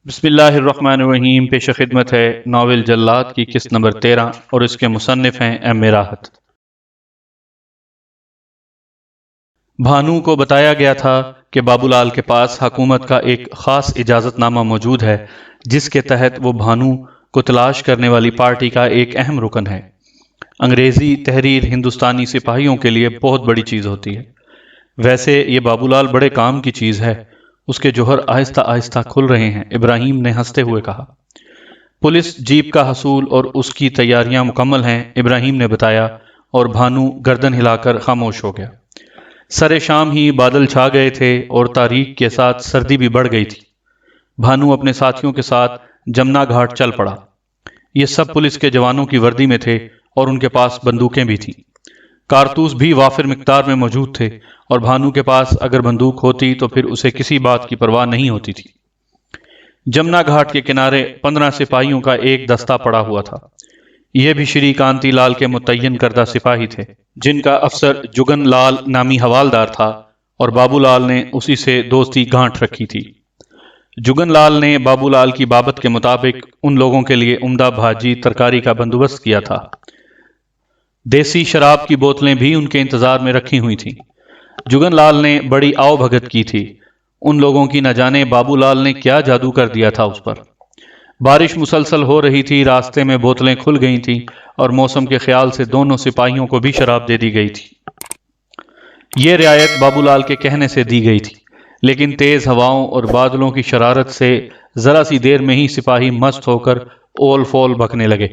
بسم اللہ الرحمن الرحیم۔ پیش خدمت ہے ناول جلاد کی قسط نمبر 13 اور اس کے مصنف ہیں ایم راحت۔ بھانو کو بتایا گیا تھا کہ بابو لال کے پاس حکومت کا ایک خاص اجازت نامہ موجود ہے جس کے تحت وہ بھانو کو تلاش کرنے والی پارٹی کا ایک اہم رکن ہے۔ انگریزی تحریر ہندوستانی سپاہیوں کے لیے بہت بڑی چیز ہوتی ہے۔ ویسے یہ بابو لال بڑے کام کی چیز ہے، اس کے جوہر آہستہ آہستہ کھل رہے ہیں، ابراہیم نے ہنستے ہوئے کہا۔ پولیس جیپ کا حصول اور اس کی تیاریاں مکمل ہیں، ابراہیم نے بتایا، اور بھانو گردن ہلا کر خاموش ہو گیا۔ سر شام ہی بادل چھا گئے تھے اور تاریک کے ساتھ سردی بھی بڑھ گئی تھی۔ بھانو اپنے ساتھیوں کے ساتھ جمنا گھاٹ چل پڑا۔ یہ سب پولیس کے جوانوں کی وردی میں تھے اور ان کے پاس بندوقیں بھی تھیں۔ کارتوس بھی وافر مقدار میں موجود تھے، اور بھانو کے پاس اگر بندوق ہوتی تو پھر اسے کسی بات کی پرواہ نہیں ہوتی تھی۔ جمنا گھاٹ کے کنارے 15 سپاہیوں کا ایک دستہ پڑا ہوا تھا۔ یہ بھی شری کانتی لال کے متعین کردہ سپاہی تھے، جن کا افسر جگن لال نامی حوالدار تھا، اور بابو لال نے اسی سے دوستی گانٹھ رکھی تھی۔ جگن لال نے بابو لال کی بابت کے مطابق ان لوگوں کے لیے عمدہ بھاجی ترکاری کا بندوبست کیا تھا۔ دیسی شراب کی بوتلیں بھی ان کے انتظار میں رکھی ہوئی تھیں۔ جگن لال نے بڑی آؤ بھگت کی تھی۔ ان لوگوں کی نہ جانے بابو لال نے کیا جادو کر دیا تھا اس پر۔ بارش مسلسل ہو رہی تھی، راستے میں بوتلیں کھل گئی تھیں، اور موسم کے خیال سے دونوں سپاہیوں کو بھی شراب دے دی گئی تھی۔ یہ رعایت بابو لال کے کہنے سے دی گئی تھی، لیکن تیز ہواؤں اور بادلوں کی شرارت سے ذرا سی دیر میں ہی سپاہی مست ہو کر اول فول بکنے لگے۔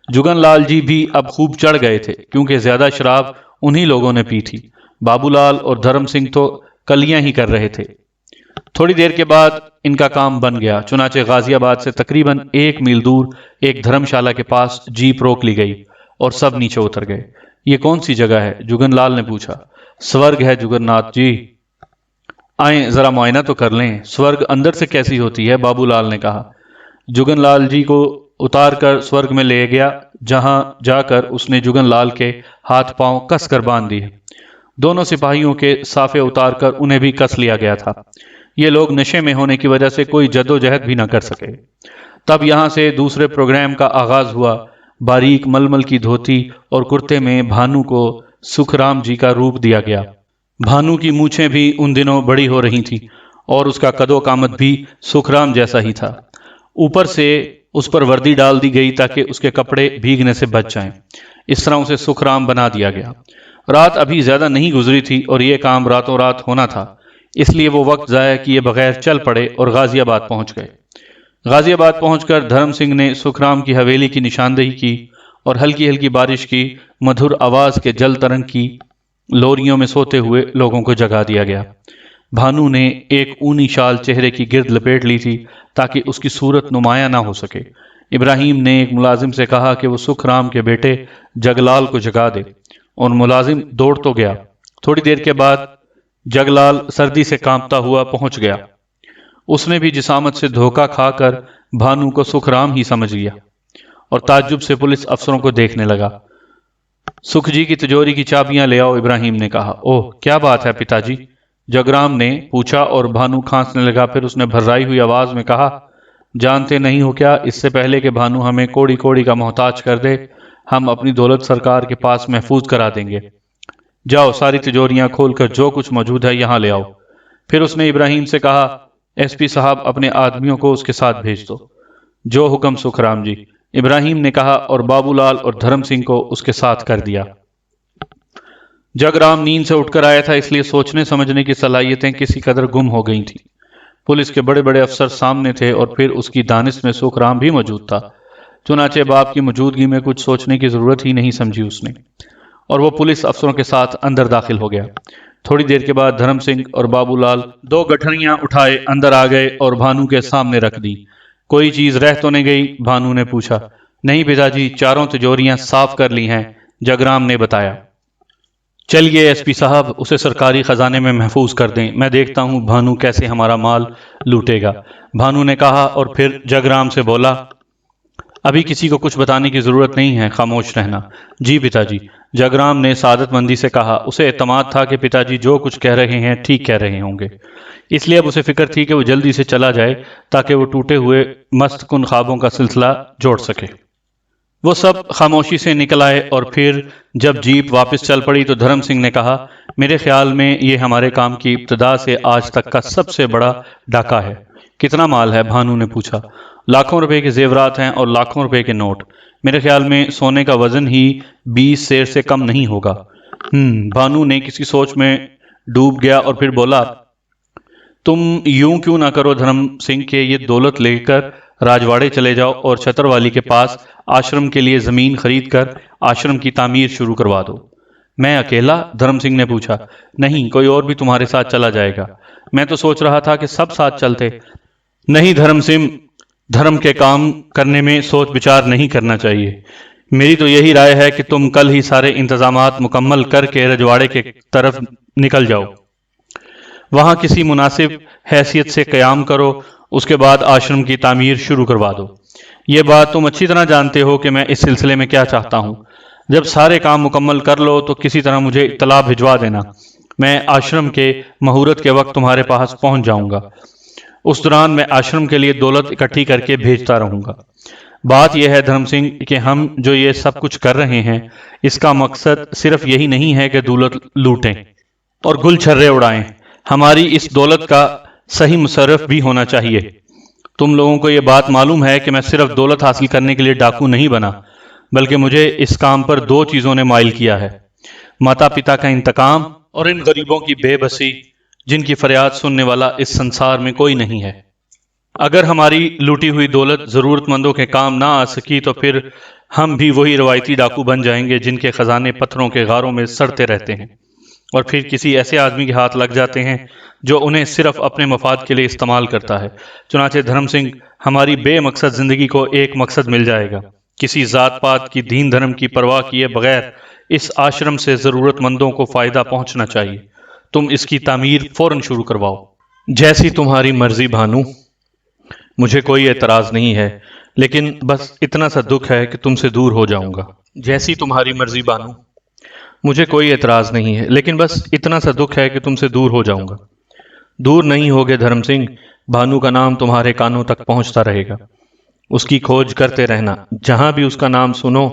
جگن لال جی بھی اب خوب چڑھ گئے تھے، کیونکہ زیادہ شراب انہی لوگوں نے پی تھی۔ بابو لال اور دھرم سنگھ تو کلیاں ہی کر رہے تھے۔ تھوڑی دیر کے بعد ان کا کام بن گیا، چنانچہ غازی آباد سے تقریباً 1 میل دور ایک دھرم شالہ کے پاس جیپ روک لی گئی اور سب نیچے اتر گئے۔ یہ کون سی جگہ ہے؟ جگن لال نے پوچھا۔ سورگ ہے جگن ناتھ جی۔ آئیں ذرا معائنہ تو کر لیں۔ سورگ اندر سے کیسی ہوتی ہے؟ بابو لال نے کہا۔ جگن لال جی کو اتار کر سورگ میں لے گیا، جہاں جا کر اس نے جگن لال کے ہاتھ پاؤں کس کر باندھ دیے۔ دونوں سپاہیوں کے صافے اتار کر انہیں بھی کس لیا گیا تھا۔ یہ لوگ نشے میں ہونے کی وجہ سے کوئی جد و جہد بھی نہ کر سکے۔ تب یہاں سے دوسرے پروگرام کا آغاز ہوا۔ باریک ململ کی دھوتی اور کرتے میں بھانو کو سکھ رام جی کا روپ دیا گیا۔ بھانو کی مونچھیں بھی ان دنوں بڑی ہو رہی تھیں، اور اس کا قد و قامت بھی سکھ رام جیسا ہی تھا۔ اوپر سے اس پر وردی ڈال دی گئی تاکہ اس کے کپڑے بھیگنے سے بچ جائیں۔ اس طرح اسے سکھ رام بنا دیا گیا۔ رات ابھی زیادہ نہیں گزری تھی اور یہ کام راتوں رات ہونا تھا، اس لیے وہ وقت ضائع کیے بغیر چل پڑے اور غازی آباد پہنچ گئے۔ غازی آباد پہنچ کر دھرم سنگھ نے سکھ رام کی حویلی کی نشاندہی کی، اور ہلکی ہلکی بارش کی مدھر آواز کے جل ترنگ کی لوریوں میں سوتے ہوئے لوگوں کو جگا دیا گیا۔ بھانو نے ایک اونی شال چہرے کی گرد لپیٹ لی تھی تاکہ اس کی صورت نمایاں نہ ہو سکے۔ ابراہیم نے ایک ملازم سے کہا کہ وہ سکھ رام کے بیٹے جگلال کو جگا دے، اور ملازم دوڑ تو گیا۔ تھوڑی دیر کے بعد جگلال سردی سے کانپتا ہوا پہنچ گیا۔ اس نے بھی جسامت سے دھوکہ کھا کر بھانو کو سکھ رام ہی سمجھ لیا، اور تعجب سے پولیس افسروں کو دیکھنے لگا۔ سکھ جی کی تجوری کی چابیاں لے آؤ، ابراہیم نے کہا۔ اوہ کیا بات ہے پتا جی؟ جگرام نے پوچھا، اور بھانو کھانسنے لگا۔ پھر اس نے بھررائی ہوئی آواز میں کہا، جانتے نہیں ہو کیا، اس سے پہلے کہ بھانو ہمیں کوڑی کوڑی کا محتاج کر دے، ہم اپنی دولت سرکار کے پاس محفوظ کرا دیں گے۔ جاؤ ساری تجوریاں کھول کر جو کچھ موجود ہے یہاں لے آؤ۔ پھر اس نے ابراہیم سے کہا، ایس پی صاحب اپنے آدمیوں کو اس کے ساتھ بھیج دو۔ جو حکم سکھ رام جی، ابراہیم نے کہا، اور بابو لال اور دھرم سنگھ کو اس کے ساتھ کر دیا۔ جگ رام نیند سے اٹھ کر آیا تھا، اس لیے سوچنے سمجھنے کی صلاحیتیں کسی قدر گم ہو گئی تھیں۔ پولیس کے بڑے بڑے افسر سامنے تھے، اور پھر اس کی دانست میں سکھ رام بھی موجود تھا۔ چنانچہ باپ کی موجودگی میں کچھ سوچنے کی ضرورت ہی نہیں سمجھی اس نے، اور وہ پولیس افسروں کے ساتھ اندر داخل ہو گیا۔ تھوڑی دیر کے بعد دھرم سنگھ اور بابو لال 2 گٹھریاں اٹھائے اندر آ گئے اور بھانو کے سامنے رکھ دی۔ کوئی چیز رہ تو نہیں گئی؟ بھانو نے پوچھا۔ نہیں پتا جی، چاروں تجوریاں صاف کر لی ہیں، جگرام نے بتایا۔ چلیے ایس پی صاحب، اسے سرکاری خزانے میں محفوظ کر دیں، میں دیکھتا ہوں بھانو کیسے ہمارا مال لوٹے گا، بھانو نے کہا، اور پھر جگرام سے بولا، ابھی کسی کو کچھ بتانے کی ضرورت نہیں ہے، خاموش رہنا۔ جی پتا جی، جگرام نے سعادت مندی سے کہا۔ اسے اعتماد تھا کہ پتا جی جو کچھ کہہ رہے ہیں ٹھیک کہہ رہے ہوں گے، اس لیے اب اسے فکر تھی کہ وہ جلدی سے چلا جائے تاکہ وہ ٹوٹے ہوئے مست کن خوابوں کا سلسلہ جوڑ سکے۔ وہ سب خاموشی سے نکل آئے اور پھر جب جیپ واپس چل پڑی تو دھرم سنگھ نے کہا، میرے خیال میں یہ ہمارے کام کی ابتدا سے آج تک کا سب سے بڑا ڈاکہ ہے۔ کتنا مال ہے؟ بھانو نے پوچھا۔ لاکھوں روپے کے زیورات ہیں اور لاکھوں روپے کے نوٹ۔ میرے خیال میں سونے کا وزن ہی 20 سیر سے کم نہیں ہوگا۔ بھانو نے کسی سوچ میں ڈوب گیا اور پھر بولا، تم یوں کیوں نہ کرو دھرم سنگھ کہ یہ دولت لے کر راجواڑے چلے جاؤ اور چھتر والی کے پاس آشرم کے لیے زمین خرید کر آشرم کی تعمیر شروع کروا دو۔ میں اکیلا؟ دھرم سنگھ نے پوچھا۔ نہیں، کوئی اور بھی تمہارے ساتھ چلا جائے گا۔ میں تو سوچ رہا تھا کہ سب ساتھ چلتے۔ نہیں دھرم سنگھ، دھرم کے کام کرنے میں سوچ بچار نہیں کرنا چاہیے۔ میری تو یہی رائے ہے کہ تم کل ہی سارے انتظامات مکمل کر کے رجواڑے کے طرف نکل جاؤ، وہاں کسی مناسب حیثیت سے قیام کرو، اس کے بعد آشرم کی تعمیر شروع کروا دو۔ یہ بات تم اچھی طرح جانتے ہو کہ میں اس سلسلے میں کیا چاہتا ہوں۔ جب سارے کام مکمل کر لو تو کسی طرح مجھے اطلاع بھجوا دینا، میں آشرم کے مہورت کے وقت تمہارے پاس پہنچ جاؤں گا۔ اس دوران میں آشرم کے لیے دولت اکٹھی کر کے بھیجتا رہوں گا۔ بات یہ ہے دھرم سنگھ کہ ہم جو یہ سب کچھ کر رہے ہیں اس کا مقصد صرف یہی نہیں ہے کہ دولت لوٹیں اور گل چھرے اڑائیں، ہماری اس دولت کا صحیح مصرف بھی ہونا چاہیے۔ تم لوگوں کو یہ بات معلوم ہے کہ میں صرف دولت حاصل کرنے کے لیے ڈاکو نہیں بنا، بلکہ مجھے اس کام پر 2 چیزوں نے مائل کیا ہے، ماتا پتا کا انتقام اور ان غریبوں کی بے بسی جن کی فریاد سننے والا اس سنسار میں کوئی نہیں ہے۔ اگر ہماری لوٹی ہوئی دولت ضرورت مندوں کے کام نہ آ سکی تو پھر ہم بھی وہی روایتی ڈاکو بن جائیں گے جن کے خزانے پتھروں کے غاروں میں سڑتے رہتے ہیں اور پھر کسی ایسے آدمی کے ہاتھ لگ جاتے ہیں جو انہیں صرف اپنے مفاد کے لیے استعمال کرتا ہے۔ چنانچہ دھرم سنگھ، ہماری بے مقصد زندگی کو ایک مقصد مل جائے گا، کسی ذات پات کی دین دھرم کی پرواہ کیے بغیر اس آشرم سے ضرورت مندوں کو فائدہ پہنچنا چاہیے۔ تم اس کی تعمیر فوراً شروع کرواؤ۔ جیسی تمہاری مرضی بھانو، مجھے کوئی اعتراض نہیں ہے، لیکن بس اتنا سا دکھ ہے کہ تم سے دور ہو جاؤں گا۔ جیسی تمہاری مرضی بانو، مجھے کوئی اعتراض نہیں ہے، لیکن بس اتنا سا دکھ ہے کہ تم سے دور ہو جاؤں گا۔ دور نہیں ہوگے دھرم سنگھ، بھانو کا نام تمہارے کانوں تک پہنچتا رہے گا۔ اس کی کھوج کرتے رہنا، جہاں بھی اس کا نام سنو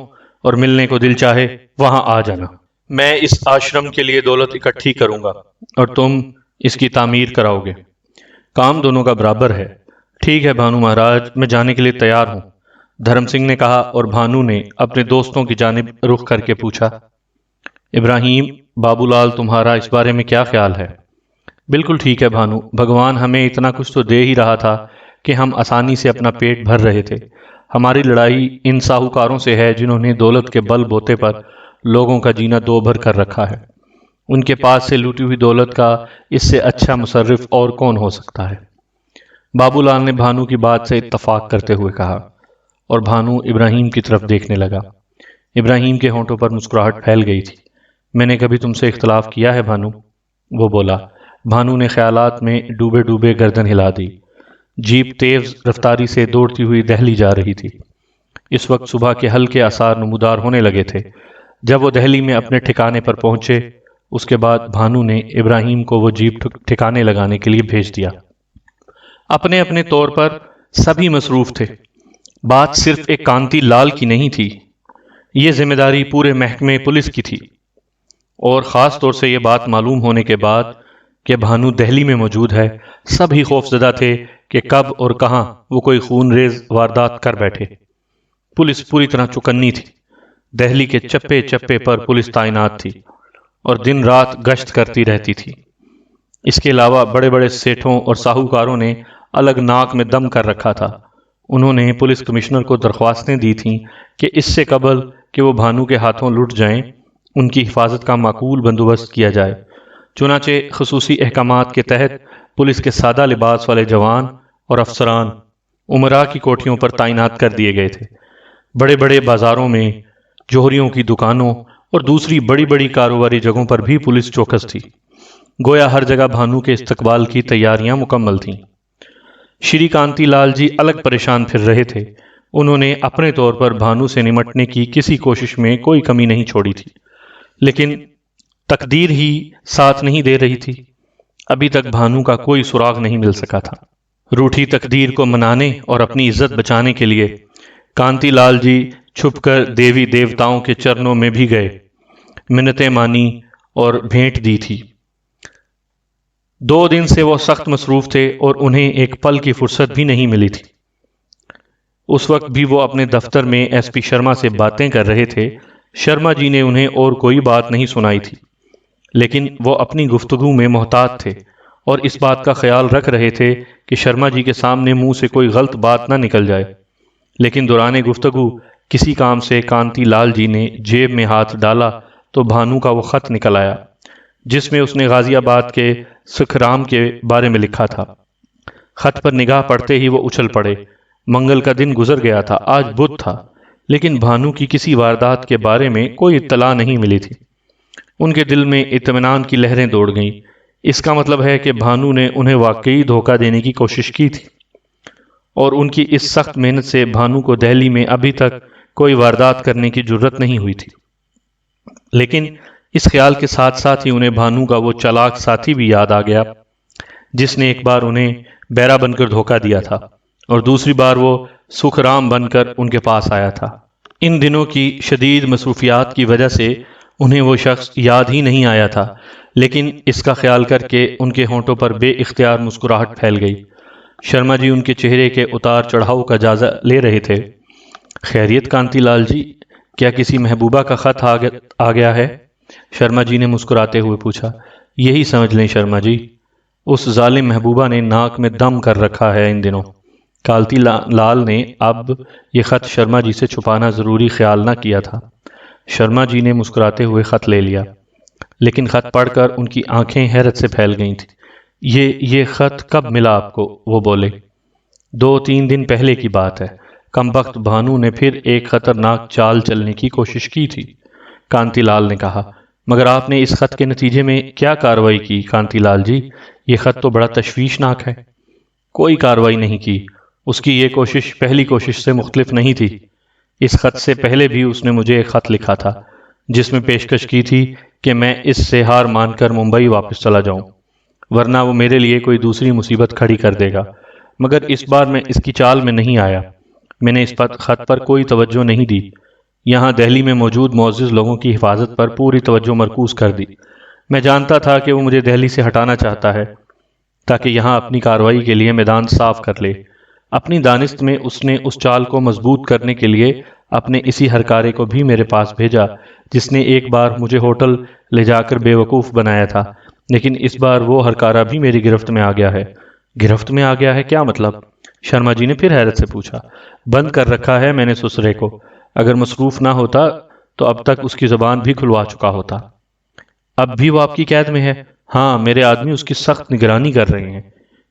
اور ملنے کو دل چاہے وہاں آ جانا۔ میں اس آشرم کے لیے دولت اکٹھی کروں گا اور تم اس کی تعمیر کراؤ گے۔ کام دونوں کا برابر ہے۔ ٹھیک ہے بھانو مہاراج، میں جانے کے لیے تیار ہوں، دھرم سنگھ نے کہا، اور بھانو نے اپنے دوستوں کی جانب رخ کر کے پوچھا، ابراہیم، بابو لال تمہارا اس بارے میں کیا خیال ہے؟ بالکل ٹھیک ہے بھانو، بھگوان ہمیں اتنا کچھ تو دے ہی رہا تھا کہ ہم آسانی سے اپنا پیٹ بھر رہے تھے۔ ہماری لڑائی ان ساہوکاروں سے ہے جنہوں نے دولت کے بل بوتے پر لوگوں کا جینا دو بھر کر رکھا ہے۔ ان کے پاس سے لوٹی ہوئی دولت کا اس سے اچھا مصرف اور کون ہو سکتا ہے؟ بابو لال نے بھانو کی بات سے اتفاق کرتے ہوئے کہا، اور بھانو ابراہیم کی طرف دیکھنے لگا۔ ابراہیم کے ہونٹوں پر مسکراہٹ پھیل گئی تھی۔ میں نے کبھی تم سے اختلاف کیا ہے بھانو؟ وہ بولا۔ بھانو نے خیالات میں ڈوبے ڈوبے گردن ہلا دی۔ جیپ تیز رفتاری سے دوڑتی ہوئی دہلی جا رہی تھی۔ اس وقت صبح کے ہلکے آثار نمودار ہونے لگے تھے۔ جب وہ دہلی میں اپنے ٹھکانے پر پہنچے، اس کے بعد بھانو نے ابراہیم کو وہ جیپ ٹھکانے لگانے کے لیے بھیج دیا۔ اپنے اپنے طور پر سبھی مصروف تھے۔ بات صرف ایک کانتی لال کی نہیں تھی، یہ ذمہ داری پورے محکمے پولیس کی تھی، اور خاص طور سے یہ بات معلوم ہونے کے بعد کہ بھانو دہلی میں موجود ہے، سب ہی خوف زدہ تھے کہ کب اور کہاں وہ کوئی خون ریز واردات کر بیٹھے۔ پولیس پوری طرح چوکنی تھی۔ دہلی کے چپے چپے پر پولیس تعینات تھی اور دن رات گشت کرتی رہتی تھی۔ اس کے علاوہ بڑے بڑے سیٹھوں اور ساہوکاروں نے الگ ناک میں دم کر رکھا تھا۔ انہوں نے پولیس کمشنر کو درخواستیں دی تھیں کہ اس سے قبل کہ وہ بھانو کے ہاتھوں لٹ جائیں، ان کی حفاظت کا معقول بندوبست کیا جائے۔ چنانچہ خصوصی احکامات کے تحت پولیس کے سادہ لباس والے جوان اور افسران امراء کی کوٹھیوں پر تعینات کر دیے گئے تھے۔ بڑے بڑے بازاروں میں، جوہریوں کی دکانوں اور دوسری بڑی بڑی کاروباری جگہوں پر بھی پولیس چوکس تھی۔ گویا ہر جگہ بھانو کے استقبال کی تیاریاں مکمل تھیں۔ شری کانتی لال جی الگ پریشان پھر رہے تھے۔ انہوں نے اپنے طور پر بھانو سے نمٹنے کی کسی کوشش میں کوئی کمی نہیں چھوڑی تھی، لیکن تقدیر ہی ساتھ نہیں دے رہی تھی۔ ابھی تک بھانو کا کوئی سراغ نہیں مل سکا تھا۔ روٹھی تقدیر کو منانے اور اپنی عزت بچانے کے لیے کانتی لال جی چھپ کر دیوی دیوتاؤں کے چرنوں میں بھی گئے، منتیں مانی اور بھیٹ دی تھی۔ 2 دن سے وہ سخت مصروف تھے اور انہیں ایک پل کی فرصت بھی نہیں ملی تھی۔ اس وقت بھی وہ اپنے دفتر میں ایس پی شرما سے باتیں کر رہے تھے۔ شرما جی نے انہیں اور کوئی بات نہیں سنائی تھی، لیکن وہ اپنی گفتگو میں محتاط تھے اور اس بات کا خیال رکھ رہے تھے کہ شرما جی کے سامنے منہ سے کوئی غلط بات نہ نکل جائے۔ لیکن دوران گفتگو کسی کام سے کانتی لال جی نے جیب میں ہاتھ ڈالا تو بھانو کا وہ خط نکل آیا جس میں اس نے غازی آباد کے سکھرام کے بارے میں لکھا تھا۔ خط پر نگاہ پڑتے ہی وہ اچھل پڑے۔ منگل کا دن گزر گیا تھا، آج بدھ تھا، لیکن بھانو کی کسی واردات کے بارے میں کوئی اطلاع نہیں ملی تھی۔ ان کے دل میں اطمینان کی لہریں دوڑ گئیں۔ اس کا مطلب ہے کہ بھانو نے انہیں واقعی دھوکہ دینے کی کوشش کی تھی، اور ان کی اس سخت محنت سے بھانو کو دہلی میں ابھی تک کوئی واردات کرنے کی جرت نہیں ہوئی تھی۔ لیکن اس خیال کے ساتھ ساتھ ہی انہیں بھانو کا وہ چالاک ساتھی بھی یاد آ گیا جس نے ایک بار انہیں بیرا بن کر دھوکہ دیا تھا اور دوسری بار وہ سکھرام بن کر ان کے پاس آیا تھا۔ ان دنوں کی شدید مصروفیات کی وجہ سے انہیں وہ شخص یاد ہی نہیں آیا تھا، لیکن اس کا خیال کر کے ان کے ہونٹوں پر بے اختیار مسکراہٹ پھیل گئی۔ شرما جی ان کے چہرے کے اتار چڑھاؤ کا جائزہ لے رہے تھے۔ خیریت کانتی لال جی، کیا کسی محبوبہ کا خط آ گیا ہے؟ شرما جی نے مسکراتے ہوئے پوچھا۔ یہی سمجھ لیں شرما جی، اس ظالم محبوبہ نے ناک میں دم کر رکھا ہے ان دنوں۔ کانتی لال نے اب یہ خط شرما جی سے چھپانا ضروری خیال نہ کیا تھا۔ شرما جی نے مسکراتے ہوئے خط لے لیا، لیکن خط پڑھ کر ان کی آنکھیں حیرت سے پھیل گئی تھیں۔ یہ خط کب ملا آپ کو؟ وہ بولے۔ 2-3 دن پہلے کی بات ہے۔ کمبخت بھانو نے پھر ایک خطرناک چال چلنے کی کوشش کی تھی، کانتی لال نے کہا۔ مگر آپ نے اس خط کے نتیجے میں کیا کارروائی کی کانتی لال جی؟ یہ خط تو بڑا تشویشناک ہے۔ کوئی کارروائی نہیں کی۔ اس کی یہ کوشش پہلی کوشش سے مختلف نہیں تھی۔ اس خط سے پہلے بھی اس نے مجھے ایک خط لکھا تھا جس میں پیشکش کی تھی کہ میں اس سے ہار مان کر ممبئی واپس چلا جاؤں، ورنہ وہ میرے لیے کوئی دوسری مصیبت کھڑی کر دے گا۔ مگر اس بار میں اس کی چال میں نہیں آیا۔ میں نے اس خط پر کوئی توجہ نہیں دی، یہاں دہلی میں موجود معزز لوگوں کی حفاظت پر پوری توجہ مرکوز کر دی۔ میں جانتا تھا کہ وہ مجھے دہلی سے ہٹانا چاہتا ہے تاکہ یہاں اپنی کارروائی کے لیے میدان صاف کر لے۔ اپنی دانست میں اس نے اس چال کو مضبوط کرنے کے لیے اپنے اسی ہرکارے کو بھی میرے پاس بھیجا جس نے ایک بار مجھے ہوٹل لے جا کر بے وقوف بنایا تھا، لیکن اس بار وہ ہرکارہ بھی میری گرفت میں آ گیا ہے۔ گرفت میں آ گیا ہے کیا مطلب؟ شرما جی نے پھر حیرت سے پوچھا۔ بند کر رکھا ہے میں نے سسرے کو، اگر مصروف نہ ہوتا تو اب تک اس کی زبان بھی کھلوا چکا ہوتا۔ اب بھی وہ آپ کی قید میں ہے؟ ہاں، میرے آدمی اس کی سخت نگرانی کر رہے ہیں۔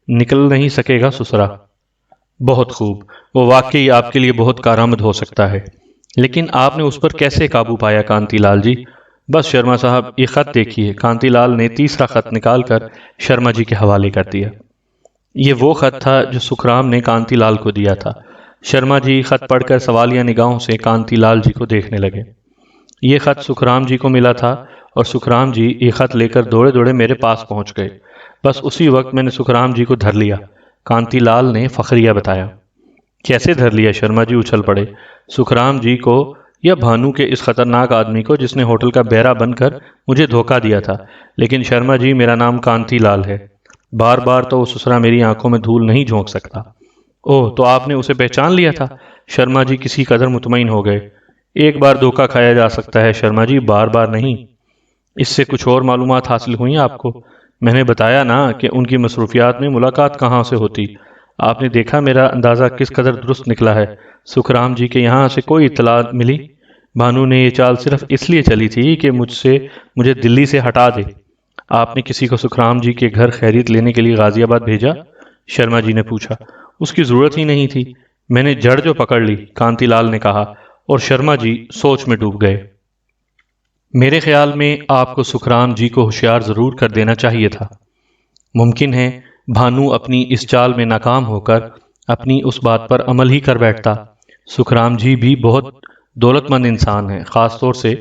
نکل نہیں سکے گا سسرا؟ بہت خوب، وہ واقعی آپ کے لیے بہت کارآمد ہو سکتا ہے، لیکن آپ نے اس پر کیسے قابو پایا کانتی لال جی؟ بس شرما صاحب، یہ خط دیکھیے۔ کانتی لال نے تیسرا خط نکال کر شرما جی کے حوالے کر دیا۔ یہ وہ خط تھا جو سکھرام نے کانتی لال کو دیا تھا۔ شرما جی خط پڑھ کر سوالیہ نگاہوں سے کانتی لال جی کو دیکھنے لگے۔ یہ خط سکھرام جی کو ملا تھا اور سکھرام جی یہ خط لے کر دوڑے دوڑے میرے پاس پہنچ گئے۔ بس اسی وقت میں نے سکھرام جی کو دھر لیا، کانتی لال نے فخریہ بتایا۔ کیسے دھر لیا؟ شرما جی اچھل پڑے۔ سکھرام جی کو یا بھانو کے اس خطرناک آدمی کو جس نے ہوٹل کا بیرا بن کر مجھے دھوکہ دیا تھا؟ لیکن شرما جی، میرا نام کانتی لال ہے، بار بار تو وہ سسرا میری آنکھوں میں دھول نہیں جھونک سکتا۔ اوہ، تو آپ نے اسے پہچان لیا تھا؟ شرما جی کسی قدر مطمئن ہو گئے۔ ایک بار دھوکہ کھایا جا سکتا ہے شرما جی، بار بار نہیں۔ اس سے کچھ اور معلومات حاصل ہوئی آپ کو؟ میں نے بتایا نا کہ ان کی مصروفیات میں ملاقات کہاں سے ہوتی۔ آپ نے دیکھا میرا اندازہ کس قدر درست نکلا ہے۔ سکھرام جی کے یہاں سے کوئی اطلاع ملی؟ بھانو نے یہ چال صرف اس لیے چلی تھی کہ مجھے دلی سے ہٹا دے۔ آپ نے کسی کو سکھرام جی کے گھر خیریت لینے کے لیے غازی آباد بھیجا؟ شرما جی نے پوچھا۔ اس کی ضرورت ہی نہیں تھی، میں نے جڑ جو پکڑ لی، کانتی لال نے کہا، اور شرما جی سوچ میں ڈوب گئے۔ میرے خیال میں آپ کو سکھرام جی کو ہوشیار ضرور کر دینا چاہیے تھا۔ ممکن ہے بھانو اپنی اس چال میں ناکام ہو کر اپنی اس بات پر عمل ہی کر بیٹھتا۔ سکھرام جی بھی بہت دولت مند انسان ہیں، خاص طور سے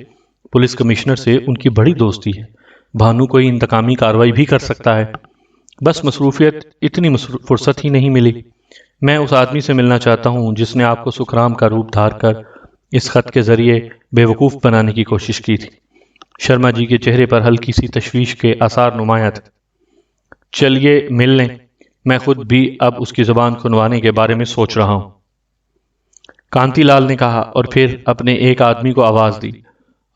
پولیس کمشنر سے ان کی بڑی دوستی ہے۔ بھانو کوئی انتقامی کارروائی بھی کر سکتا ہے، بس مصروفیت اتنی فرصت ہی نہیں ملی۔ میں اس آدمی سے ملنا چاہتا ہوں جس نے آپ کو سکھرام کا روپ دھار کر اس خط کے ذریعے بے وقوف بنانے کی کوشش کی تھی۔ شرما جی کے چہرے پر ہلکی سی تشویش کے آثار نمایاں تھے۔ چلیے مل لیں، میں خود بھی اب اس کی زبان کھنوانے کے بارے میں سوچ رہا ہوں، کانتی لال نے کہا، اور پھر اپنے ایک آدمی کو آواز دی۔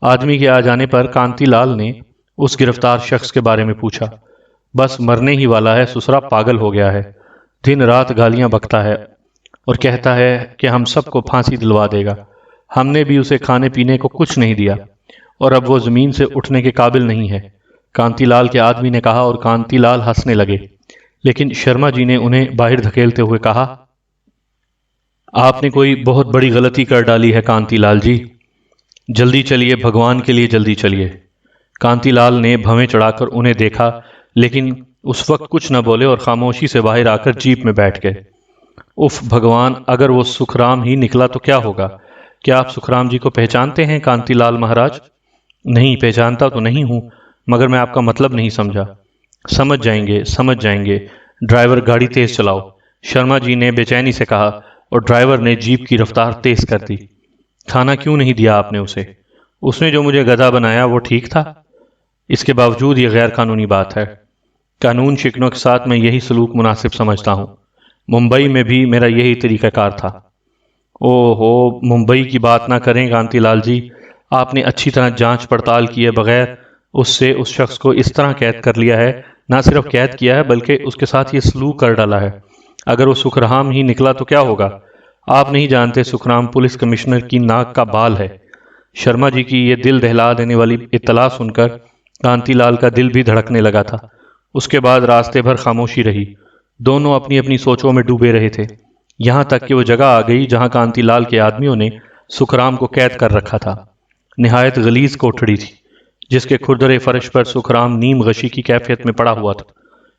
آدمی کے آ جانے پر کانتی لال نے اس گرفتار شخص کے بارے میں پوچھا۔ بس مرنے ہی والا ہے، سسرا پاگل ہو گیا ہے، دن رات گالیاں بکتا ہے اور کہتا ہے کہ ہم سب کو پھانسی دلوا دے گا۔ ہم نے بھی اسے کھانے پینے کو کچھ نہیں دیا اور اب وہ زمین سے اٹھنے کے قابل نہیں ہے، کانتی لال کے آدمی نے کہا، اور کانتی لال ہنسنے لگے، لیکن شرما جی نے انہیں باہر دھکیلتے ہوئے کہا، آپ نے کوئی بہت بڑی غلطی کر ڈالی ہے کانتی لال جی، جلدی چلیے، بھگوان کے لیے جلدی چلیے۔ کانتی لال نے بھویں چڑھا کر انہیں دیکھا، لیکن اس وقت کچھ نہ بولے اور خاموشی سے باہر آ کر جیپ میں بیٹھ گئے۔ اف بھگوان، اگر وہ سکھرام ہی نکلا تو کیا ہوگا؟ کیا آپ سکھرام جی کو پہچانتے ہیں کانتی لال مہاراج؟ نہیں، پہچانتا تو نہیں ہوں، مگر میں آپ کا مطلب نہیں سمجھا۔ سمجھ جائیں گے، سمجھ جائیں گے، ڈرائیور گاڑی تیز چلاؤ، شرما جی نے بے چینی سے کہا، اور ڈرائیور نے جیپ کی رفتار تیز کر دی۔ کھانا کیوں نہیں دیا آپ نے اسے؟ اس نے جو مجھے گدھا بنایا وہ ٹھیک تھا؟ اس کے باوجود یہ غیر قانونی بات ہے۔ قانون شکنوں کے ساتھ میں یہی سلوک مناسب سمجھتا ہوں۔ ممبئی میں بھی میرا یہی طریقہ کار تھا۔ او ہو، ممبئی کی بات نہ کریں کانتی لال جی، آپ نے اچھی طرح جانچ پڑتال کیے بغیر اس شخص کو اس طرح قید کر لیا ہے، نہ صرف قید کیا ہے بلکہ اس کے ساتھ یہ سلوک کر ڈالا ہے۔ اگر وہ سکھرام ہی نکلا تو کیا ہوگا؟ آپ نہیں جانتے سکھرام پولیس کمشنر کی ناک کا بال ہے۔ شرما جی کی یہ دل دہلا دینے والی اطلاع سن کر کانتی لال کا دل بھی دھڑکنے لگا تھا۔ اس کے بعد راستے بھر خاموشی رہی، دونوں اپنی اپنی سوچوں میں ڈوبے رہے تھے، یہاں تک کہ وہ جگہ آ گئی جہاں کانتی لال کے آدمیوں نے سکھرام کو قید کر رکھا تھا۔ نہایت غلیظ کوٹھڑی تھی جس کے کھردرے فرش پر سکھرام نیم غشی کی کیفیت میں پڑا ہوا تھا۔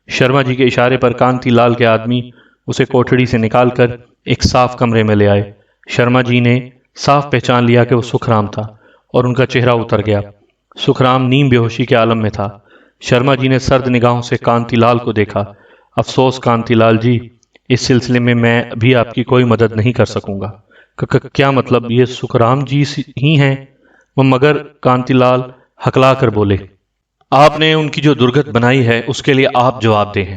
شرما جی کے اشارے پر کانتی لال کے آدمی اسے کوٹھڑی سے نکال کر ایک صاف کمرے میں لے آئے۔ شرما جی نے صاف پہچان لیا کہ وہ سکھرام تھا اور ان کا چہرہ اتر گیا۔ سکھرام نیم بے ہوشی کے عالم میں تھا۔ شرما جی نے سرد نگاہوں سے کانتی لال کو دیکھا۔ افسوس کانتی لال جی، اس سلسلے میں بھی آپ کی کوئی مدد نہیں کر سکوں گا۔ کیا مطلب؟ یہ سکھرام جی ہی ہیں؟ مگر کانتی لال ہکلا کر بولے، آپ نے ان کی جو درگت بنائی ہے اس کے لیے آپ جواب دہ ہیں۔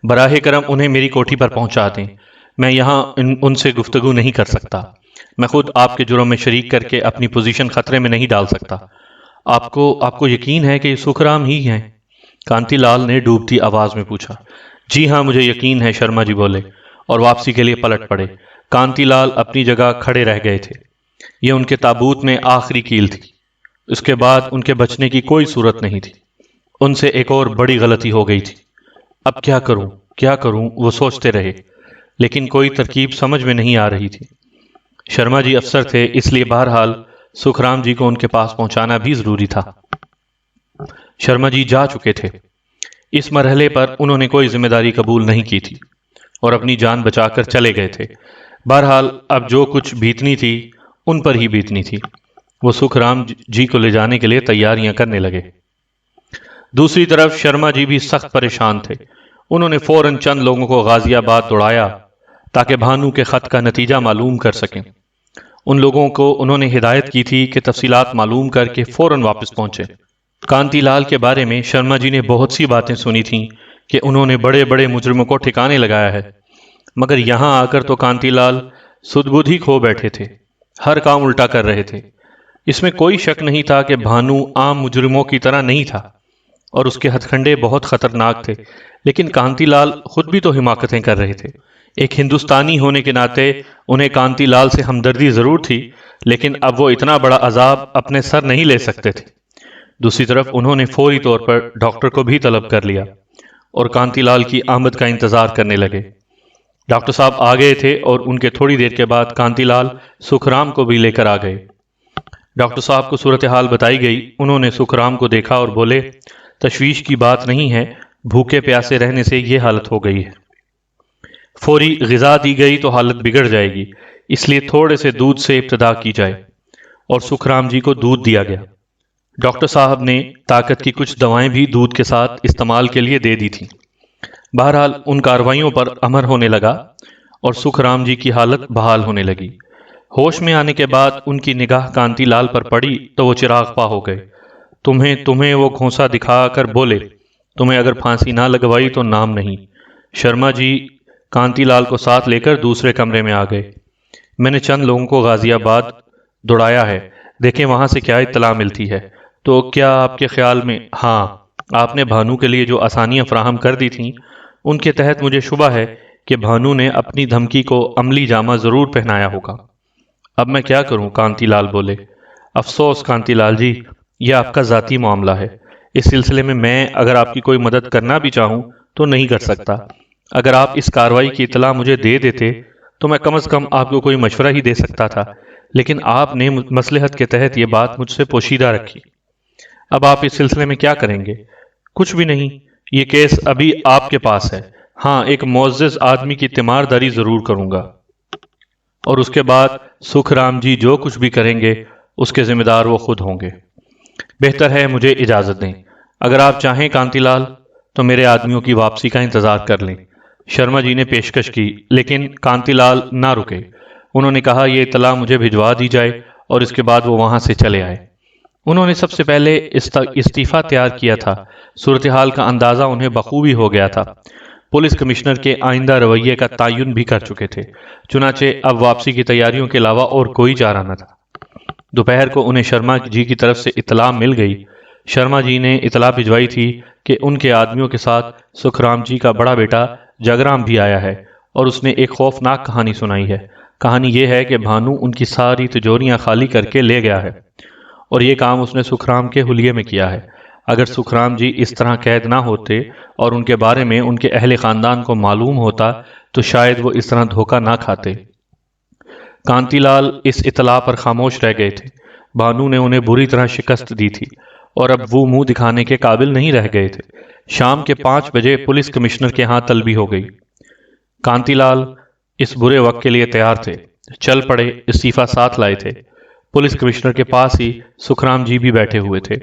براہ کرم انہیں میری کوٹھی پر پہنچا دیں، میں یہاں ان سے گفتگو نہیں کر سکتا۔ میں خود آپ کے جرم میں شریک کر کے اپنی پوزیشن خطرے میں نہیں ڈال سکتا۔ آپ کو یقین ہے کہ یہ سکھرام ہی ہیں؟ کانتی لال نے ڈوبتی آواز میں پوچھا۔ جی ہاں، مجھے یقین ہے، شرما جی بولے اور واپسی کے لیے پلٹ پڑے۔ کانتی لال اپنی جگہ کھڑے رہ گئے تھے۔ یہ ان کے تابوت میں آخری کیل تھی۔ اس کے بعد ان کے بچنے کی کوئی صورت نہیں تھی۔ ان سے ایک اور بڑی غلطی ہو گئی تھی۔ اب کیا کروں وہ سوچتے رہے، لیکن کوئی ترکیب سمجھ میں نہیں آ رہی تھی۔ شرما جی افسر تھے، اس لیے بہرحال سکھرام جی کو ان کے پاس پہنچانا بھی ضروری تھا۔ شرما جی جا چکے تھے۔ اس مرحلے پر انہوں نے کوئی ذمہ داری قبول نہیں کی تھی اور اپنی جان بچا کر چلے گئے تھے۔ بہرحال اب جو کچھ بیتنی تھی ان پر ہی بیتنی تھی۔ وہ سکھرام جی کو لے جانے کے لیے تیاریاں کرنے لگے۔ دوسری طرف شرما جی بھی سخت پریشان تھے۔ انہوں نے فوراً چند لوگوں کو غازی آباد دوڑایا تاکہ بھانو کے خط کا نتیجہ معلوم کر سکیں۔ ان لوگوں کو انہوں نے ہدایت کی تھی کہ تفصیلات معلوم کر کے فوراً واپس پہنچے۔ کانتی لال کے بارے میں شرما جی نے بہت سی باتیں سنی تھیں کہ انہوں نے بڑے بڑے مجرموں کو ٹھکانے لگایا ہے، مگر یہاں آ کر تو کانتی لال سدھ بدھ ہی کھو بیٹھے تھے، ہر کام الٹا کر رہے تھے۔ اس میں کوئی شک نہیں تھا کہ بھانو عام مجرموں کی طرح نہیں تھا اور اس کے ہتھ کنڈے بہت خطرناک تھے، لیکن کانتی لال خود بھی تو حماقتیں کر رہے تھے۔ ایک ہندوستانی ہونے کے ناطے انہیں کانتی لال سے ہمدردی ضرور تھی، لیکن اب وہ اتنا بڑا عذاب اپنے سر نہیں لے سکتے تھے۔ دوسری طرف انہوں نے فوری طور پر ڈاکٹر کو بھی طلب کر لیا اور کانتی لال کی آمد کا انتظار کرنے لگے۔ ڈاکٹر صاحب آ گئے تھے اور ان کے تھوڑی دیر کے بعد کانتی لال سکھرام کو بھی لے کر آ گئے۔ ڈاکٹر صاحب کو صورتحال بتائی گئی۔ انہوں نے سکھرام کو دیکھا اور بولے، تشویش کی بات نہیں ہے، بھوکے پیاسے رہنے سے یہ حالت ہو گئی ہے۔ فوری غذا دی گئی تو حالت بگڑ جائے گی، اس لیے تھوڑے سے دودھ سے ابتدا کی جائے۔ اور سکھرام جی کو دودھ دیا گیا۔ ڈاکٹر صاحب نے طاقت کی کچھ دوائیں بھی دودھ کے ساتھ استعمال کے لیے دے دی تھیں۔ بہرحال ان کارروائیوں پر عمل ہونے لگا اور سکھرام جی کی حالت بحال ہونے لگی۔ ہوش میں آنے کے بعد ان کی نگاہ کانتی لال پر پڑی تو وہ چراغ پا ہو گئے۔ تمہیں وہ گھونسا دکھا کر بولے، تمہیں اگر پھانسی نہ لگوائی تو نام نہیں۔ شرما جی کانتی لال کو ساتھ لے کر دوسرے کمرے میں آ گئے۔ میں نے چند لوگوں کو غازی آباد دوڑایا ہے، دیکھیں وہاں سے کیا اطلاع ملتی ہے۔ تو کیا آپ کے خیال میں؟ ہاں، آپ نے بھانو کے لیے جو آسانیاں فراہم کر دی تھیں ان کے تحت مجھے شبہ ہے کہ بھانو نے اپنی دھمکی کو عملی جامہ ضرور پہنایا ہوگا۔ اب میں کیا کروں؟ کانتی لال بولے۔ افسوس کانتی لال جی، یہ آپ کا ذاتی معاملہ ہے۔ اس سلسلے میں اگر آپ کی کوئی مدد کرنا بھی چاہوں تو نہیں کر سکتا۔ اگر آپ اس کارروائی کی اطلاع مجھے دے دیتے تو میں کم از کم آپ کو کوئی مشورہ ہی دے سکتا تھا، لیکن آپ نے مصلحت کے تحت یہ بات مجھ سے پوشیدہ رکھی۔ اب آپ اس سلسلے میں کیا کریں گے؟ کچھ بھی نہیں، یہ کیس ابھی آپ کے پاس ہے۔ ہاں، ایک معزز آدمی کی تیمارداری ضرور کروں گا، اور اس کے بعد سکھرام جی جو کچھ بھی کریں گے اس کے ذمہ دار وہ خود ہوں گے۔ بہتر ہے مجھے اجازت دیں۔ اگر آپ چاہیں کانتی لال تو میرے آدمیوں کی واپسی کا انتظار کر لیں۔ شرما جی نے پیشکش کی، لیکن کانتی لال نہ رکے۔ انہوں نے کہا یہ اطلاع مجھے بھجوا دی جائے اور اس کے بعد وہ وہاں سے چلے آئے۔ انہوں نے سب سے پہلے استعفیٰ تیار کیا تھا۔ صورتحال کا اندازہ انہیں بخوبی ہو گیا تھا۔ پولیس کمشنر کے آئندہ رویے کا تعین بھی کر چکے تھے، چنانچہ اب واپسی کی تیاریوں کے علاوہ اور کوئی چارہ نہ تھا۔ دوپہر کو انہیں شرما جی کی طرف سے اطلاع مل گئی۔ شرما جی نے اطلاع بھجوائی تھی کہ ان کے آدمیوں کے ساتھ سکھرام جی کا بڑا بیٹا جگرام بھی آیا ہے اور اس نے ایک خوفناک کہانی سنائی ہے۔ کہانی یہ ہے کہ بھانو ان کی ساری تجوریاں خالی کر کے لے گیا ہے، اور یہ کام اس نے سکھرام کے حلیے میں کیا ہے۔ اگر سکھرام جی اس طرح قید نہ ہوتے اور ان کے بارے میں ان کے اہل خاندان کو معلوم ہوتا تو شاید وہ اس طرح دھوکہ نہ کھاتے۔ کانتی لال اس اطلاع پر خاموش رہ گئے تھے۔ بھانو نے انہیں بری طرح شکست دی تھی اور اب وہ منہ دکھانے کے قابل نہیں رہ گئے تھے۔ شام کے 5 بجے پولیس کمشنر کے ہاں طلبی ہو گئی۔ کانتی لال اس برے وقت کے لیے تیار تھے، چل پڑے، استعفیٰ ساتھ لائے تھے۔ پولیس کمشنر کے پاس ہی سکھرام جی بھی بیٹھے ہوئے تھے۔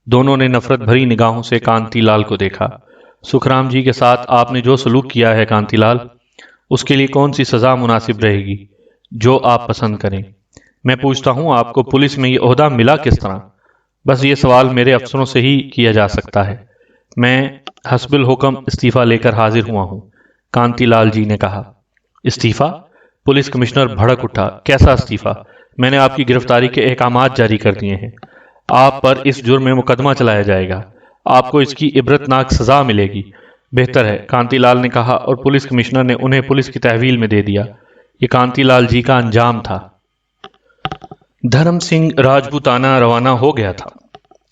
دونوں نے نفرت بھری نگاہوں سے کانتی لال کو دیکھا۔ سکھرام جی کے ساتھ آپ نے جو سلوک کیا ہے کانتی لال، اس کے لیے کون سی سزا مناسب رہے گی؟ جو آپ پسند کریں۔ میں پوچھتا ہوں آپ کو پولیس میں یہ عہدہ ملا کس طرح؟ بس یہ سوال میرے افسروں سے ہی کیا جا سکتا ہے۔ میں حسب الحکم استعفیٰ لے کر حاضر ہوا ہوں، کانتی لال جی نے کہا۔ استعفیٰ؟ پولیس کمشنر بھڑک اٹھا۔ کیسا استعفیٰ؟ میں نے آپ کی گرفتاری کے احکامات جاری کر دیے ہیں۔ آپ پر اس جرم میں مقدمہ چلایا جائے گا۔ آپ کو اس کی عبرتناک سزا ملے گی۔ بہتر ہے، کانتی لال نے کہا، اور پولیس کمشنر نے انہیں پولیس کی تحویل میں دے دیا۔ یہ کانتی لال جی کا انجام تھا۔ دھرم سنگھ راجپوتانہ روانہ ہو گیا تھا۔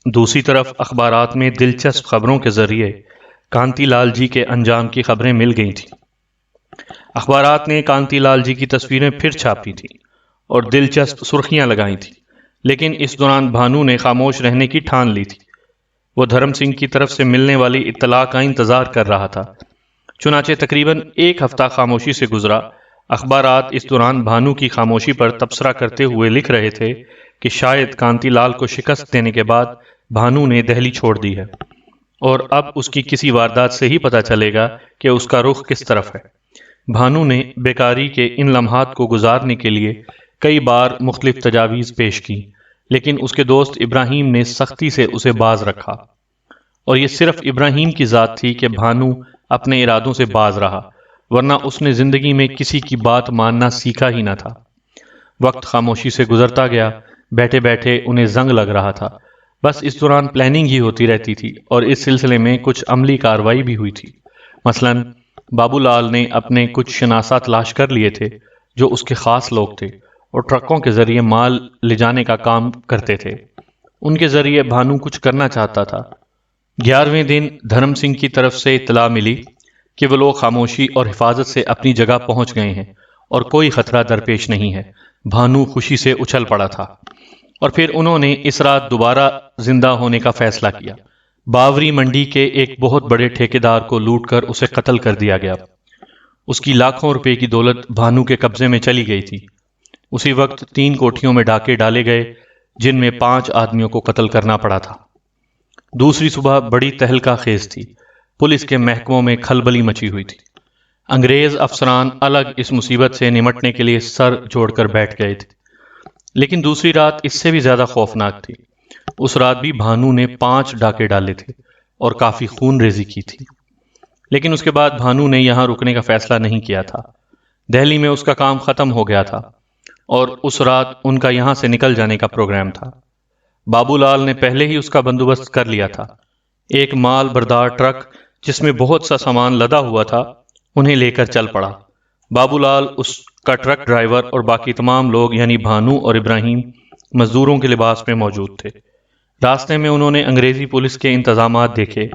دوسری طرف اخبارات میں دلچسپ خبروں کے ذریعے کانتی لال جی کے انجام کی خبریں مل گئی تھیں۔ اخبارات نے کانتی لال جی کی تصویریں پھر چھاپی تھیں اور دلچسپ سرخیاں لگائی تھیں، لیکن اس دوران بھانو نے خاموش رہنے کی ٹھان لی تھی۔ وہ دھرم سنگھ کی طرف سے ملنے والی اطلاع کا انتظار کر رہا تھا۔ چنانچہ تقریباً 1 ہفتہ خاموشی سے گزرا۔ اخبارات اس دوران بھانو کی خاموشی پر تبصرہ کرتے ہوئے لکھ رہے تھے کہ شاید کانتی لال کو شکست دینے کے بعد بھانو نے دہلی چھوڑ دی ہے، اور اب اس کی کسی واردات سے ہی پتہ چلے گا کہ اس کا رخ کس طرف ہے۔ بھانو نے بیکاری کے ان لمحات کو گزارنے کے لیے کئی بار مختلف تجاویز پیش کی، لیکن اس کے دوست ابراہیم نے سختی سے اسے باز رکھا، اور یہ صرف ابراہیم کی ذات تھی کہ بھانو اپنے ارادوں سے باز رہا، ورنہ اس نے زندگی میں کسی کی بات ماننا سیکھا ہی نہ تھا۔ وقت خاموشی سے گزرتا گیا۔ بیٹھے بیٹھے انہیں زنگ لگ رہا تھا۔ بس اس دوران پلاننگ ہی ہوتی رہتی تھی، اور اس سلسلے میں کچھ عملی کارروائی بھی ہوئی تھی۔ مثلاً بابو لال نے اپنے کچھ شناسہ تلاش کر لیے تھے جو اس کے خاص لوگ تھے اور ٹرکوں کے ذریعے مال لے جانے کا کام کرتے تھے۔ ان کے ذریعے بھانو کچھ کرنا چاہتا تھا۔ 11ویں دن دھرم سنگھ کی طرف سے اطلاع ملی کہ وہ لوگ خاموشی اور حفاظت سے اپنی جگہ پہنچ گئے ہیں اور کوئی خطرہ درپیش نہیں ہے۔ بھانو خوشی سے اچھل پڑا تھا، اور پھر انہوں نے اس رات دوبارہ زندہ ہونے کا فیصلہ کیا۔ باوری منڈی کے ایک بہت بڑے ٹھیکیدار کو لوٹ کر اسے قتل کر دیا گیا۔ اس کی لاکھوں روپے کی دولت بھانو کے قبضے میں چلی گئی تھی۔ اسی وقت 3 کوٹھیوں میں ڈاکے ڈالے گئے جن میں 5 آدمیوں کو قتل کرنا پڑا تھا۔ دوسری صبح بڑی تہلکہ خیز تھی۔ پولیس کے محکموں میں کھلبلی مچی ہوئی تھی۔ انگریز افسران الگ اس مصیبت سے نمٹنے کے لیے سر جوڑ کر بیٹھ گئے تھے۔ لیکن دوسری رات اس سے بھی زیادہ خوفناک تھی۔ اس رات بھی بھانو نے 5 ڈاکے ڈالے تھے اور کافی خون ریزی کی تھی۔ لیکن اس کے بعد بھانو نے یہاں رکنے کا فیصلہ نہیں کیا تھا۔ دہلی میں اس کا کام ختم ہو گیا تھا اور اس رات ان کا یہاں سے نکل جانے کا پروگرام تھا۔ بابو لال نے پہلے ہی اس کا بندوبست کر لیا تھا۔ ایک مال بردار ٹرک جس میں بہت سا سامان لدا ہوا تھا انہیں لے کر چل پڑا۔ بابو لال، اس کا ٹرک ڈرائیور اور باقی تمام لوگ یعنی بھانو اور ابراہیم مزدوروں کے لباس میں موجود تھے۔ راستے میں انہوں نے انگریزی پولیس کے انتظامات دیکھے۔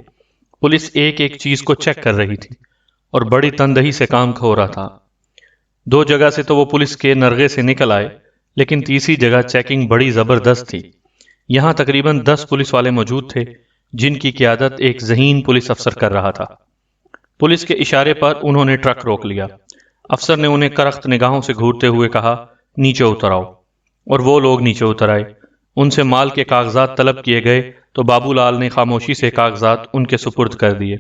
پولیس ایک ایک چیز کو چیک کر رہی تھی اور بڑی تندہی سے کام ہو رہا تھا۔ 2 جگہ سے تو وہ پولیس کے نرغے سے نکل آئے، لیکن تیسری جگہ چیکنگ بڑی زبردست تھی۔ یہاں تقریباً 10 پولیس والے موجود تھے جن کی قیادت ایک ذہین پولیس افسر کر رہا تھا۔ پولیس کے اشارے پر انہوں نے ٹرک روک لیا۔ افسر نے انہیں کرخت نگاہوں سے گھورتے ہوئے کہا، نیچے اتر آؤ، اور وہ لوگ نیچے اتر آئے۔ ان سے مال کے کاغذات طلب کیے گئے تو بابو لال نے خاموشی سے کاغذات ان کے سپرد کر دیے۔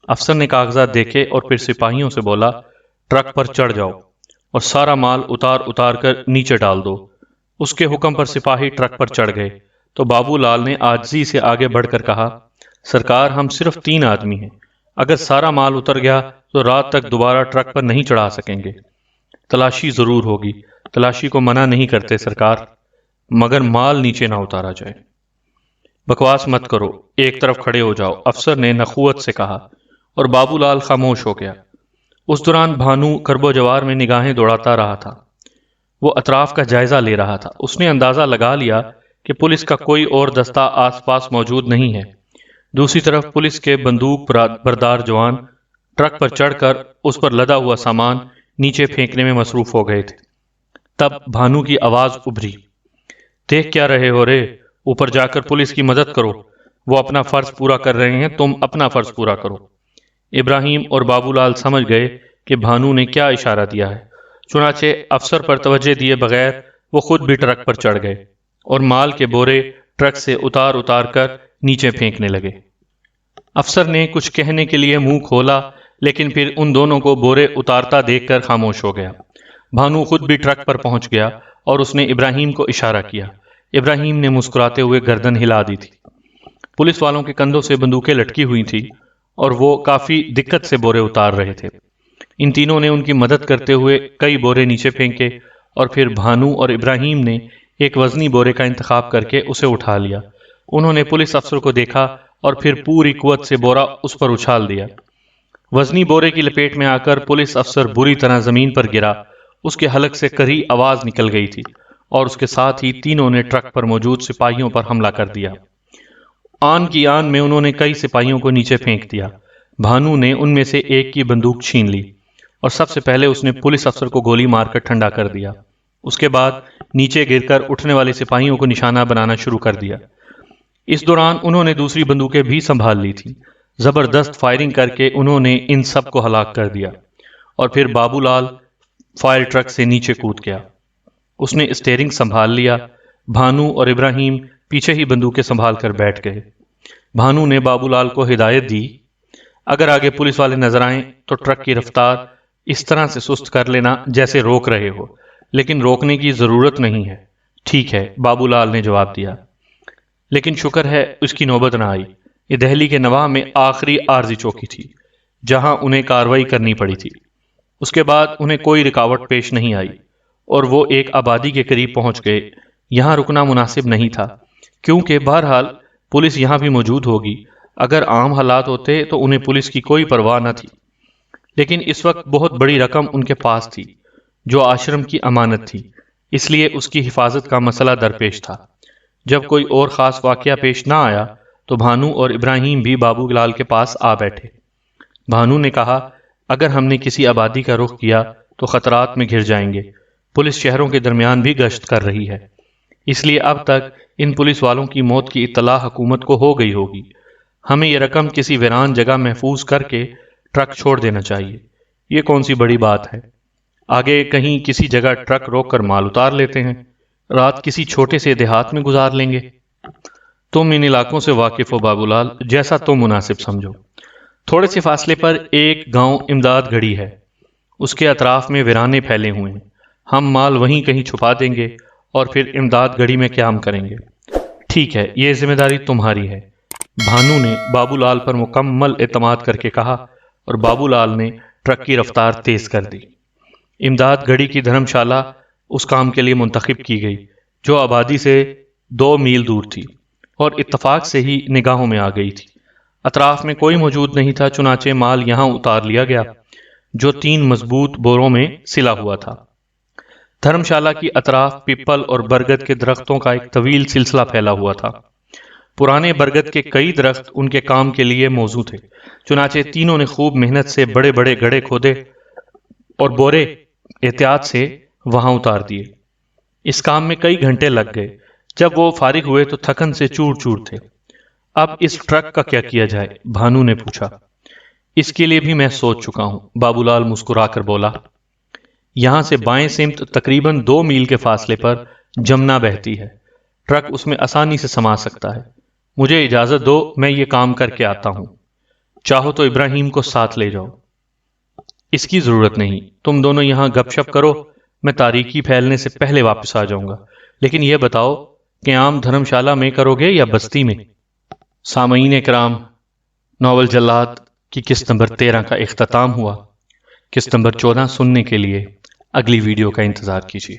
افسر نے کاغذات دیکھے اور پھر سپاہیوں سے بولا، ٹرک پر چڑھ جاؤ اور سارا مال اتار اتار کر نیچے ڈال دو۔ اس کے حکم پر سپاہی ٹرک پر چڑھ گئے تو بابو لال نے عاجزی سے آگے بڑھ کر کہا، سرکار ہم صرف 3 آدمی ہیں، اگر سارا مال اتر گیا تو رات تک دوبارہ ٹرک پر نہیں چڑھا سکیں گے۔ تلاشی ضرور ہوگی، تلاشی کو منع نہیں کرتے سرکار، مگر مال نیچے نہ اتارا جائے۔ بکواس مت کرو، ایک طرف کھڑے ہو جاؤ، افسر نے نخوت سے کہا، اور بابو لال خاموش ہو گیا۔ اس دوران بھانو کرب و جوار میں نگاہیں دوڑاتا رہا تھا۔ وہ اطراف کا جائزہ لے رہا تھا۔ اس نے اندازہ لگا لیا کہ پولیس کا کوئی اور دستہ آس پاس موجود نہیں ہے۔ دوسری طرف پولیس کے بندوق بردار جوان ٹرک پر چڑھ کر اس پر لدا ہوا سامان نیچے پھینکنے میں مصروف ہو گئے تھے۔ تب بھانو کی آواز ابھری، دیکھ کیا رہے ہو رے، اوپر جا کر پولیس کی مدد کرو، وہ اپنا فرض پورا کر رہے ہیں، تم اپنا فرض پورا کرو۔ ابراہیم اور بابو لال سمجھ گئے کہ بھانو نے کیا اشارہ دیا ہے، چنانچہ افسر پر توجہ دیے بغیر وہ خود بھی ٹرک پر چڑھ گئے اور مال کے بورے ٹرک سے اتار اتار کر نیچے پھینکنے لگے۔ افسر نے کچھ کہنے کے لیے منہ کھولا، لیکن پھر ان دونوں کو بورے اتارتا دیکھ کر خاموش ہو گیا۔ بھانو خود بھی ٹرک پر پہنچ گیا اور اس نے ابراہیم کو اشارہ کیا۔ ابراہیم نے مسکراتے ہوئے گردن ہلا دی تھی۔ پولیس والوں کے کندھوں سے بندوقیں لٹکی ہوئی تھی اور وہ کافی دقت سے بورے اتار رہے تھے۔ ان تینوں نے ان کی مدد کرتے ہوئے کئی بورے نیچے پھینکے اور پھر بھانو اور ابراہیم نے ایک وزنی بورے کا انتخاب کر کے اسے اٹھا لیا۔ انہوں نے پولیس افسر کو دیکھا اور پھر پوری قوت سے بورا اس پر اچھال دیا۔ وزنی بورے کی لپیٹ میں آ کر پولیس افسر بری طرح زمین پر گرا۔ اس کے حلق سے کری آواز نکل گئی تھی اور اس کے ساتھ ہی تینوں نے ٹرک پر موجود سپاہیوں پر حملہ کر دیا۔ آن کی آن میں انہوں نے کئی سپاہیوں کو نیچے پھینک دیا۔ بھانو نے ان میں سے ایک کی بندوق چھین لی اور سب سے پہلے اس نے پولیس افسر کو گولی مار کر ٹھنڈا کر دیا۔ اس کے بعد نیچے گر کر اٹھنے والے سپاہیوں کو نشانہ بنانا شروع کر دیا۔ اس دوران انہوں نے دوسری بندوقیں بھی سنبھال لی تھی۔ زبردست فائرنگ کر کے انہوں نے ان سب کو ہلاک کر دیا اور پھر بابو لال فائر ٹرک سے نیچے کود گیا۔ اس نے اسٹیئرنگ سنبھال لیا۔ بھانو اور ابراہیم پیچھے ہی بندوقیں سنبھال کر بیٹھ گئے۔ بھانو نے بابو لال کو ہدایت دی، اگر آگے پولیس والے نظر آئیں تو ٹرک کی رفتار اس طرح سے سست کر لینا جیسے روک رہے ہو، لیکن روکنے کی ضرورت نہیں ہے۔ ٹھیک ہے، بابو لال نے جواب دیا۔ لیکن شکر ہے اس کی نوبت نہ آئی۔ یہ دہلی کے نواح میں آخری عارضی چوکی تھی جہاں انہیں کارروائی کرنی پڑی تھی۔ اس کے بعد انہیں کوئی رکاوٹ پیش نہیں آئی اور وہ ایک آبادی کے قریب پہنچ گئے۔ یہاں رکنا مناسب نہیں تھا کیونکہ بہرحال پولیس یہاں بھی موجود ہوگی۔ اگر عام حالات ہوتے تو انہیں پولیس کی کوئی پرواہ نہ تھی، لیکن اس وقت بہت بڑی رقم ان کے پاس تھی جو آشرم کی امانت تھی، اس لیے اس کی حفاظت کا مسئلہ درپیش تھا۔ جب کوئی اور خاص واقعہ پیش نہ آیا تو بھانو اور ابراہیم بھی بابو لال کے پاس آ بیٹھے۔ بھانو نے کہا، اگر ہم نے کسی آبادی کا رخ کیا تو خطرات میں گھر جائیں گے۔ پولیس شہروں کے درمیان بھی گشت کر رہی ہے، اس لیے اب تک ان پولیس والوں کی موت کی اطلاع حکومت کو ہو گئی ہوگی۔ ہمیں یہ رقم کسی ویران جگہ محفوظ کر کے ٹرک چھوڑ دینا چاہیے۔ یہ کون سی بڑی بات ہے؟ آگے کہیں کسی جگہ ٹرک روک کر مال اتار لیتے ہیں، رات کسی چھوٹے سے دیہات میں گزار لیں گے۔ تم ان علاقوں سے واقف ہو بابو لال، جیسا تم مناسب سمجھو۔ تھوڑے سے فاصلے پر ایک گاؤں امداد گڑھی ہے، اس کے اطراف میں ویرانے پھیلے ہوئے ہیں، ہم مال وہیں کہیں چھپا دیں گے اور پھر امداد گڑھی میں قیام کریں گے۔ ٹھیک ہے، یہ ذمہ داری تمہاری ہے، بھانو نے بابو لال پر مکمل اعتماد کر کے کہا، اور بابو لال نے ٹرک کی رفتار تیز کر دی۔ امداد گڑھی کی دھرم شالہ اس کام کے لیے منتخب کی گئی جو آبادی سے 2 میل دور تھی اور اتفاق سے ہی نگاہوں میں آ گئی تھی۔ اطراف میں کوئی موجود نہیں تھا، چنانچہ مال یہاں اتار لیا گیا جو 3 مضبوط بوروں میں سلا ہوا تھا۔ دھرم شالہ کی اطراف پیپل اور برگد کے درختوں کا ایک طویل سلسلہ پھیلا ہوا تھا۔ پرانے برگد کے کئی درخت ان کے کام کے لیے موزوں تھے، چنانچہ تینوں نے خوب محنت سے بڑے بڑے گڑھے کھودے اور بورے احتیاط سے وہاں اتار دیے۔ اس کام میں کئی گھنٹے لگ گئے۔ جب وہ فارغ ہوئے تو تھکن سے چور چور تھے۔ اب اس ٹرک کا کیا کیا جائے؟ بھانو نے پوچھا۔ اس کے لیے بھی میں سوچ چکا ہوں، بابو لال مسکرا کر بولا۔ یہاں سے بائیں سمت تقریباً 2 میل کے فاصلے پر جمنا بہتی ہے، ٹرک اس میں آسانی سے سما سکتا ہے۔ مجھے اجازت دو، میں یہ کام کر کے آتا ہوں، چاہو تو ابراہیم کو ساتھ لے جاؤ۔ اس کی ضرورت نہیں، تم دونوں یہاں گپ شپ کرو، میں تاریکی پھیلنے سے پہلے واپس آ جاؤں گا۔ لیکن یہ بتاؤ کہ عام دھرم شالہ میں کرو گے یا بستی میں؟ سامعین کرام، ناول جلاد کی قسط نمبر 13 کا اختتام ہوا۔ قسط نمبر 14 سننے کے لیے اگلی ویڈیو کا انتظار کیجیے۔